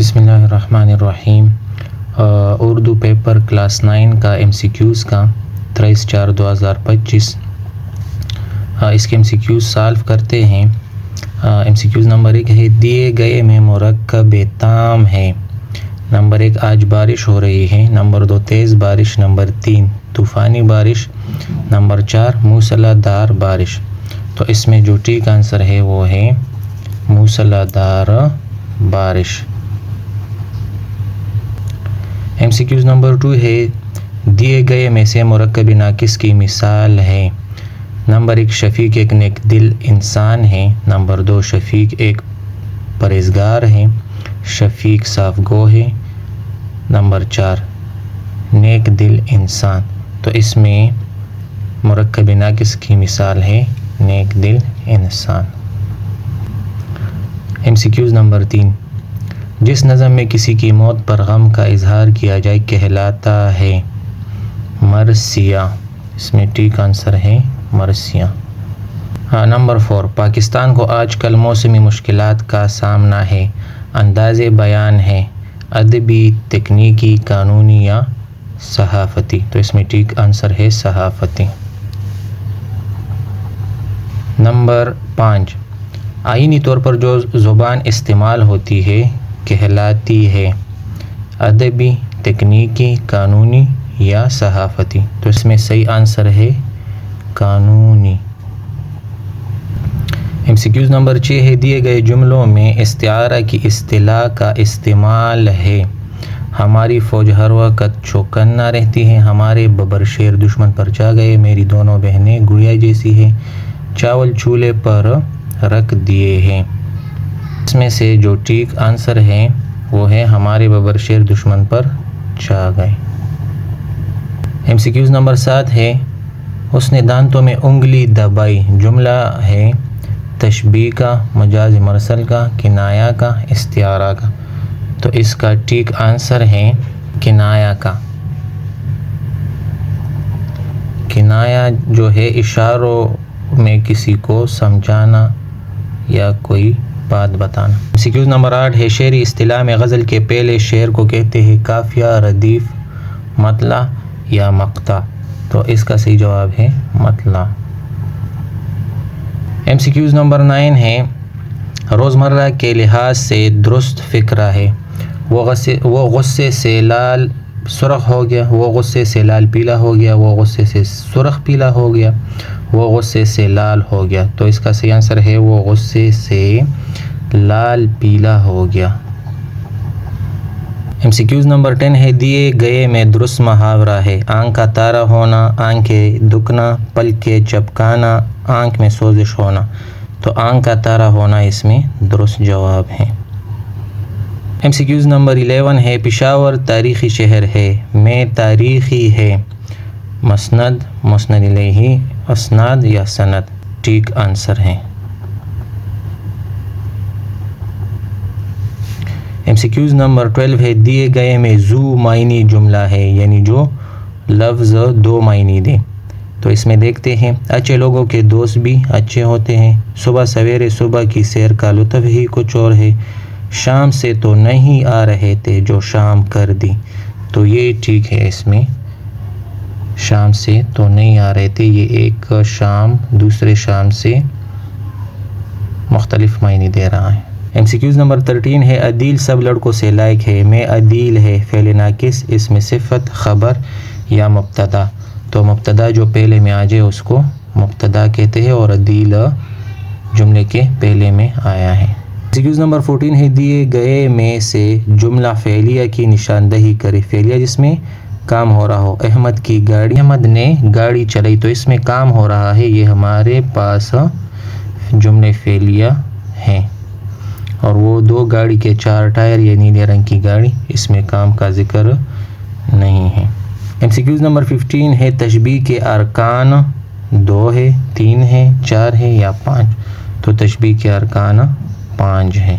بسم اللہ الرحمن الرحیم. اردو پیپر کلاس 9 کا MCQs کا 23/4/2025 اس کے MCQs سالو کرتے ہیں. MCQs نمبر 1 ہے دیے گئے میں مرکب تام ہے. نمبر 1 آج بارش ہو رہی ہے. نمبر 2 تیز بارش. نمبر 3 طوفانی بارش. نمبر 4 موسلا دھار بارش. تو اس میں جو ٹھیک آنسر ہے وہ ہے موسلا دھار بارش. MCQs نمبر 2 ہے دیے گئے میں سے مرکب ناقص کی مثال ہے. نمبر 1 شفیق ایک نیک دل انسان ہے. نمبر 2 شفیق ایک پرہیزگار ہے. شفیق صاف گو ہے. نمبر 4 نیک دل انسان. تو اس میں مرکب ناقص کی مثال ہے نیک دل انسان. MCQs نمبر 3 جس نظم میں کسی کی موت پر غم کا اظہار کیا جائے کہلاتا ہے مرثیہ. اس میں ٹھیک آنسر ہے مرثیہ. نمبر 4 پاکستان کو آج کل موسمی مشکلات کا سامنا ہے. انداز بیان ہے ادبی، تکنیکی، قانونی یا صحافتی. تو اس میں ٹھیک آنسر ہے صحافتی. نمبر 5 آئینی طور پر جو زبان استعمال ہوتی ہے کہلاتی ہے ادبی، تکنیکی، قانونی یا صحافتی. تو اس میں صحیح آنسر ہے قانونی. MCQs نمبر 6 ہے دیے گئے جملوں میں استعارہ کی اصطلاح کا استعمال ہے. ہماری فوج ہر وقت چوکنا رہتی ہے. ہمارے ببر شیر دشمن پر جا گئے. میری دونوں بہنیں گڑیا جیسی ہیں. چاول چولہے پر رکھ دیے ہیں. اس میں سے جو ٹھیک آنسر ہے وہ ہے ہمارے ببر شیر دشمن پر جا گئے. MCQs نمبر 7 ہے اس نے دانتوں میں انگلی دبائی. جملہ ہے تشبیہ کا، مجاز مرسل کا، کنایہ کا، استعارہ کا. تو اس کا ٹھیک آنسر ہے کنایہ کا. کنایہ جو ہے اشاروں میں کسی کو سمجھانا یا کوئی بات بتانا. MCQs نمبر 8 ہے شعری اصطلاح میں غزل کے پہلے شعر کو کہتے ہیں قافیہ، ردیف، مطلع یا مقطع. تو اس کا صحیح جواب ہے مطلع. MCQs نمبر 9 ہے روزمرہ کے لحاظ سے درست فقرہ ہے. وہ غصے سے لال سرخ ہو گیا. وہ غصے سے لال پیلا ہو گیا. وہ غصے سے سرخ پیلا ہو گیا. وہ غصے سے لال ہو گیا. تو اس کا صحیح آنسر ہے وہ غصے سے لال پیلا ہو گیا. MCQs نمبر 10 ہے دیے گئے میں درست محاورہ ہے. آنکھ کا تارا ہونا، آنکھیں دکنا، پلکیں چپکانا، آنکھ میں سوزش ہونا. تو آنکھ کا تارا ہونا اس میں درست جواب ہے. MCQs نمبر 11 ہے پشاور تاریخی شہر ہے. میں تاریخی ہے. مسند، مسند الیہ، اسناد یا سند. ٹھیک آنسر ہے. MCQs نمبر 12 ہے دیے گئے میں ذو معنی جملہ ہے، یعنی جو لفظ دو معنی دے. تو اس میں دیکھتے ہیں اچھے لوگوں کے دوست بھی اچھے ہوتے ہیں. صبح سویرے صبح کی سیر کا لطف ہی کچھ اور ہے. شام سے تو نہیں آ رہے تھے جو شام کر دی. تو یہ ٹھیک ہے. اس میں شام سے تو نہیں آ رہے تھے، یہ ایک شام دوسرے شام سے مختلف معنی دے رہا ہے. MCQs نمبر 13 ہے عدیل سب لڑکوں سے لائق ہے. میں عدیل ہے فعل ناقص، اس میں صفت، خبر یا مبتدا. تو مبتدا جو پہلے میں آ جائے اس کو مبتدا کہتے ہیں اور عدیل جملے کے پہلے میں آیا ہے. MCQs نمبر 14 ہے دیے گئے میں سے جملہ فعلیہ کی نشاندہی کرے. فعلیہ جس میں کام ہو رہا ہو. احمد کی گاڑی، احمد نے گاڑی چلائی. تو اس میں کام ہو رہا ہے. یہ ہمارے پاس جملے فعلیہ ہیں. اور وہ دو گاڑی کے 4 ٹائر یہ نیلے رنگ کی گاڑی، اس میں کام کا ذکر نہیں ہے. MCQs نمبر 15 ہے تشبیہ کے ارکان 2 ہے، 3 ہے، 4 ہے یا 5. تو تشبیہ کے ارکان 5 ہے.